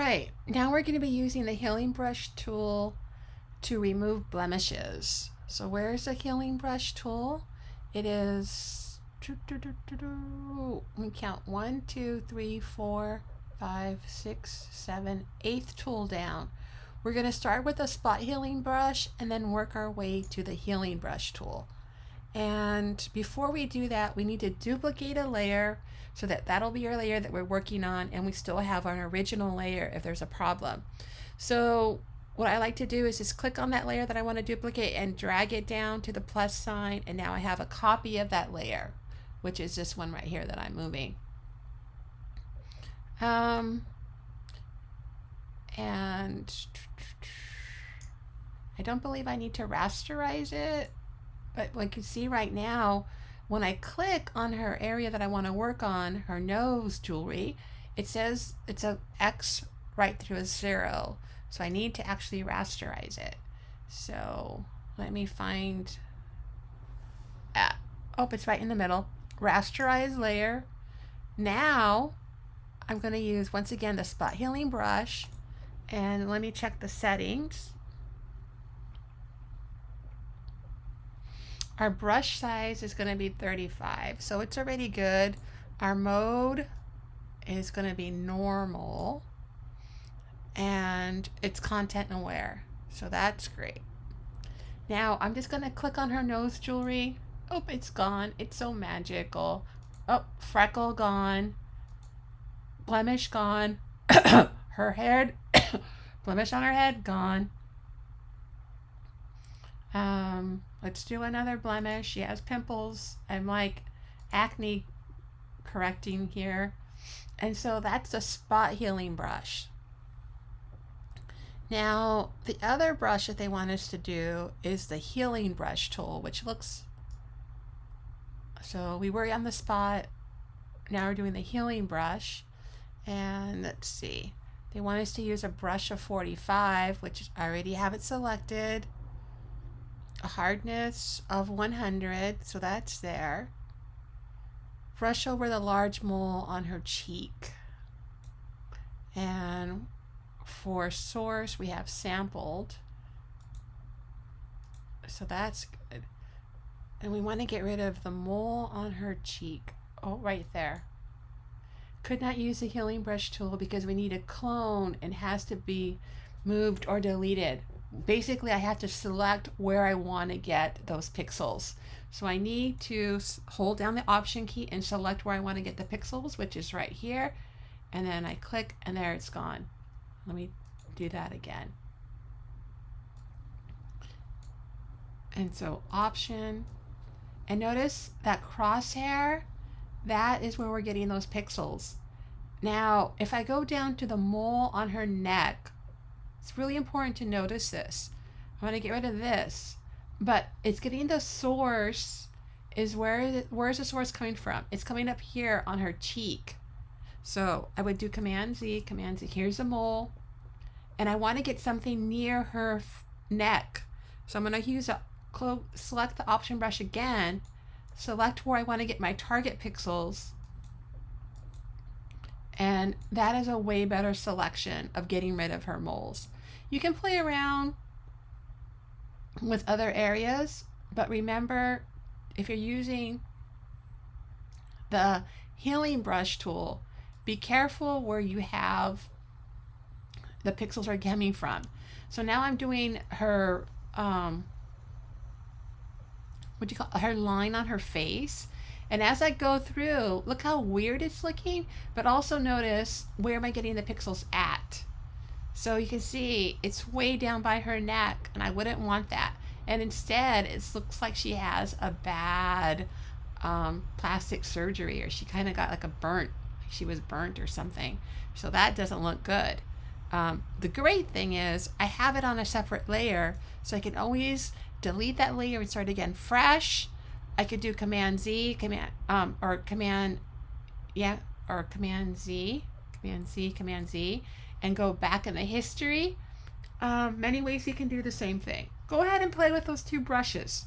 right, now we're going to be using the healing brush tool to remove blemishes. So where's the healing brush tool? It is, we count 1, 2, 3, 4, 5, 6, 7, 8th tool down. We're going to start with a spot healing brush and then work our way to the healing brush tool. And before we do that, we need to duplicate a layer so that that'll be our layer that we're working on, and we still have our original layer if there's a problem. So what I like to do is just click on that layer that I want to duplicate and drag it down to the plus sign, and now I have a copy of that layer, which is this one right here that I'm moving. And I don't believe I need to rasterize it, but we can see right now when I click on her area that I want to work on, her nose jewelry, it says it's a X right through a 0. So I need to actually rasterize it. So let me find, oh, it's right in the middle. Rasterize layer. Now I'm going to use, once again, the spot healing brush, and let me check the settings. Our brush size is going to be 35, so it's already good. Our mode is going to be normal, and it's content aware, so that's great. Now I'm just going to click on her nose jewelry. Oh, it's gone. It's so magical. Oh, freckle gone. Blemish gone. Her head, blemish on her head gone. Let's do another blemish. She has pimples. I'm like acne correcting here. And so that's a spot healing brush. Now, the other brush that they want us to do is the healing brush tool, which looks, so we were on the spot. Now we're doing the healing brush. And let's see. They want us to use a brush of 45, which I already have it selected. A hardness of 100, so that's there. Brush over the large mole on her cheek. And for source, we have sampled. So that's good. And we want to get rid of the mole on her cheek. Oh, right there. Could not use the healing brush tool because we need a clone and has to be moved or deleted. Basically, I have to select where I want to get those pixels. So I need to hold down the option key and select where I want to get the pixels, which is right here. And then I click and there it's gone. Let me do that again. And so option, and notice that crosshair, that is where we're getting those pixels. Now, if I go down to the mole on her neck, it's really important to notice this. I want to get rid of this, but it's getting the source is where's the source coming from? It's coming up here on her cheek. So I would do Command Z, Command Z. Here's the mole, and I want to get something near her neck. So I'm going to use select the option brush again, select where I want to get my target pixels. And that is a way better selection of getting rid of her moles. You can play around with other areas, but remember, if you're using the healing brush tool, be careful where you have the pixels are coming from. So now I'm doing her, her line on her face. And as I go through, look how weird it's looking, but also notice where am I getting the pixels at. So you can see it's way down by her neck, and I wouldn't want that. And instead, it looks like she has a bad plastic surgery, or she kind of got like like she was burnt or something. So that doesn't look good. The great thing is I have it on a separate layer, so I can always delete that layer and start again fresh. I could do Command Z, Command Z, and go back in the history. Many ways you can do the same thing. Go ahead and play with those two brushes.